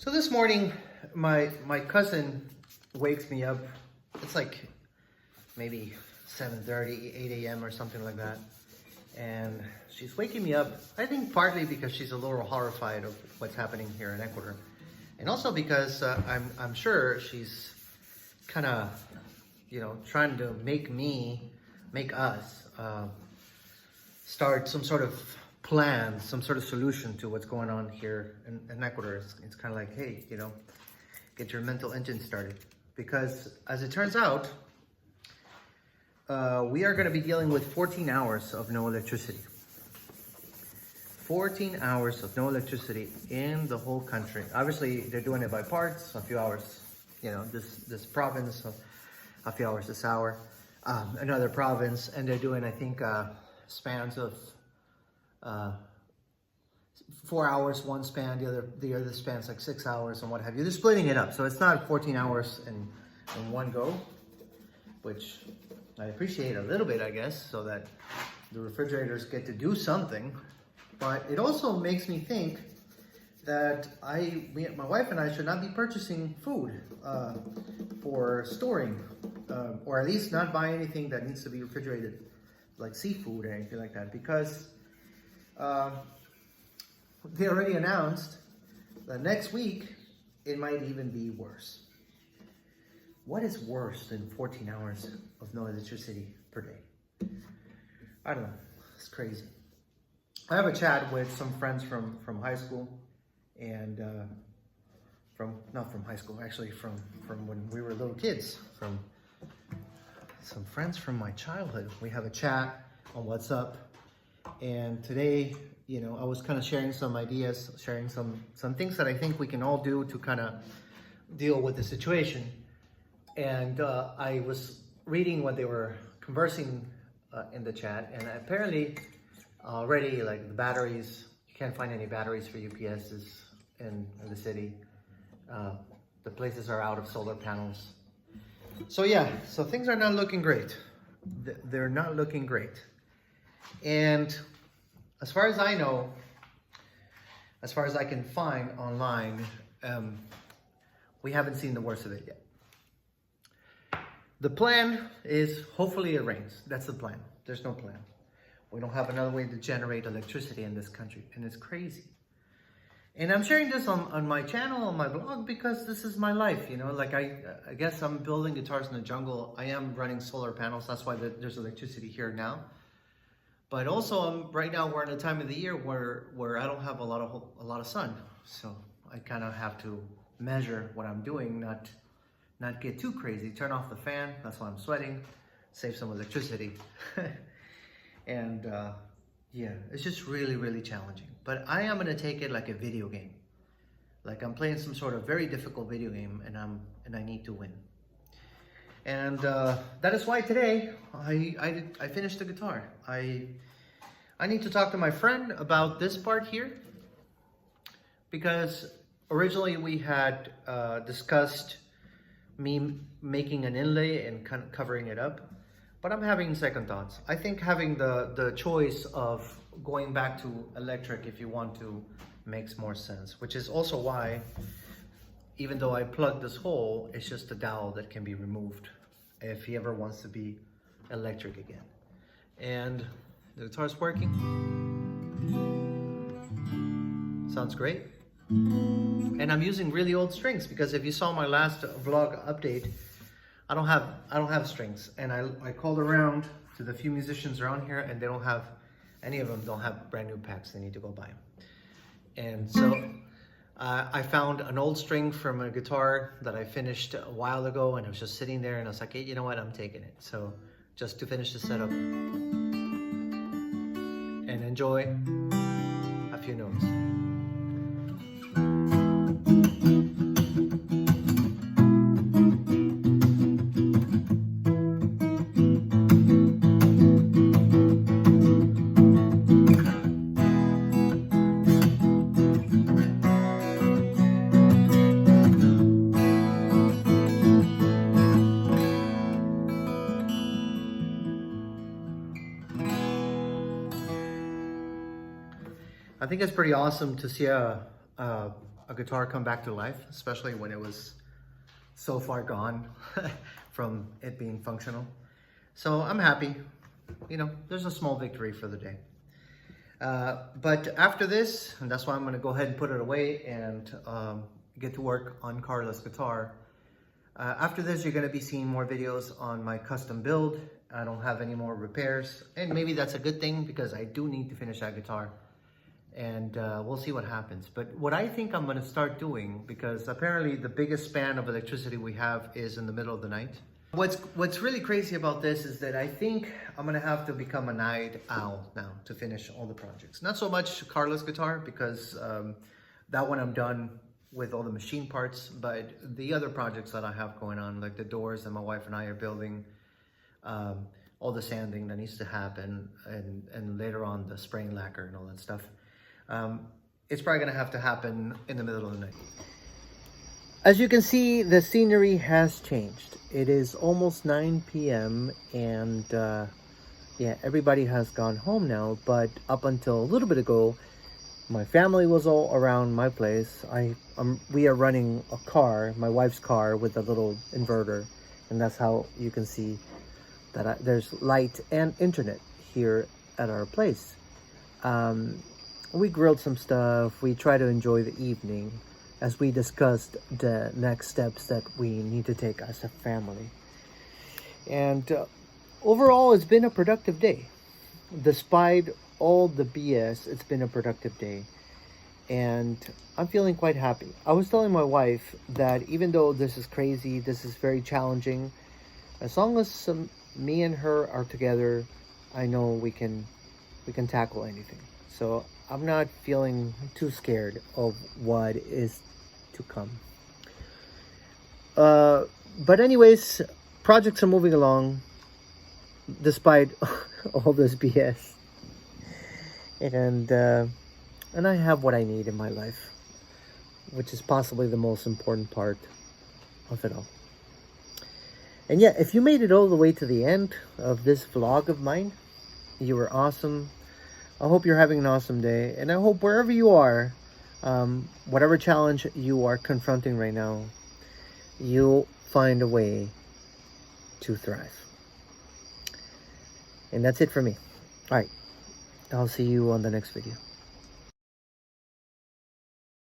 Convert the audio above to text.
So this morning, my cousin wakes me up. It's like maybe 7:30, 8 a.m. or something like that. And she's waking me up, I think partly because she's a little horrified of what's happening here in Ecuador. And also because I'm sure she's kind of, trying to make us start some sort of plan, some sort of solution to what's going on here in Ecuador. It's kind of like, hey, get your mental engine started. Because as it turns out, we are going to be dealing with 14 hours of no electricity. 14 hours of no electricity in the whole country. Obviously, they're doing it by parts, a few hours, this province, a few hours this hour, another province, and they're doing, I think, spans of 4 hours, one span, the other span's like 6 hours and what have you. They're splitting it up, so it's not 14 hours in one go, which I appreciate a little bit, I guess, so that the refrigerators get to do something. But it also makes me think that my wife and I should not be purchasing food for storing, or at least not buy anything that needs to be refrigerated, like seafood or anything like that, because they already announced that next week it might even be worse. What is worse than 14 hours of no electricity per day? I don't know. It's crazy. I have a chat with some friends from high school, and not from high school, actually from when we were little kids, from some friends from my childhood. We have a chat on WhatsApp, and today, I was kind of sharing some ideas, sharing some things that I think we can all do to kind of deal with the situation. And I was reading what they were conversing in the chat, and apparently already, like, the batteries, you can't find any batteries for UPSs in the city. The places are out of solar panels. So so things are not looking great. They're not looking great. And as far as I know, as far as I can find online, we haven't seen the worst of it yet. The plan is hopefully it rains. That's the plan. There's no plan. We don't have another way to generate electricity in this country, and it's crazy. And I'm sharing this on my channel, on my blog, because this is my life, like I guess I'm building guitars in the jungle. I am running solar panels. That's why there's electricity here now. But also, right now we're in a time of the year where I don't have a lot of sun. So I kind of have to measure what I'm doing, not get too crazy. Turn off the fan. That's why I'm sweating. Save some electricity. And it's just really, really challenging. But I am gonna take it like a video game. Like I'm playing some sort of very difficult video game, and I need to win. And that is why today I finished the guitar. I need to talk to my friend about this part here, because originally we had discussed me making an inlay and kind of covering it up. But I'm having second thoughts. I think having the choice of going back to electric, if you want to, makes more sense. Which is also why, even though I plugged this hole, it's just a dowel that can be removed if he ever wants to be electric again. And the guitar's working. Sounds great. And I'm using really old strings, because if you saw my last vlog update, I don't have strings, and I called around to the few musicians around here, and any of them don't have brand new packs. They need to go buy them. And so I found an old string from a guitar that I finished a while ago, and it was just sitting there, and I was like, hey, you know what, I'm taking it. So just to finish the setup and enjoy a few notes. I think it's pretty awesome to see a a guitar come back to life, especially when it was so far gone from it being functional. So I'm happy. You know, there's a small victory for the day. But after this, and that's why I'm going to go ahead and put it away and get to work on Carla's guitar. After this, you're going to be seeing more videos on my custom build. I don't have any more repairs, and maybe that's a good thing because I do need to finish that guitar, and we'll see what happens. But what I think I'm going to start doing, because apparently the biggest span of electricity we have is in the middle of the night. What's really crazy about this is that I think I'm going to have to become a night owl now to finish all the projects. Not so much Carla's guitar, because that one I'm done with all the machine parts, but the other projects that I have going on, like the doors that my wife and I are building, all the sanding that needs to happen, and later on the spraying lacquer and all that stuff, it's probably going to have to happen in the middle of the night. As you can see, the scenery has changed. It is almost 9 p.m. and yeah, everybody has gone home now, but up until a little bit ago, my family was all around my place. We are running a car, my wife's car, with a little inverter, and that's how you can see that there's light and internet here at our place. We grilled some stuff. We try to enjoy the evening as we discussed the next steps that we need to take as a family. And overall, it's been a productive day. Despite all the BS, it's been a productive day. And I'm feeling quite happy. I was telling my wife that even though this is crazy, this is very challenging, as long as me and her are together, I know we can tackle anything. So I'm not feeling too scared of what is to come. But anyways, projects are moving along despite all this BS. And I have what I need in my life, which is possibly the most important part of it all. And yeah, if you made it all the way to the end of this vlog of mine, you were awesome. I hope you're having an awesome day, and I hope wherever you are, whatever challenge you are confronting right now, you'll find a way to thrive. And that's it for me. All right, I'll see you on the next video.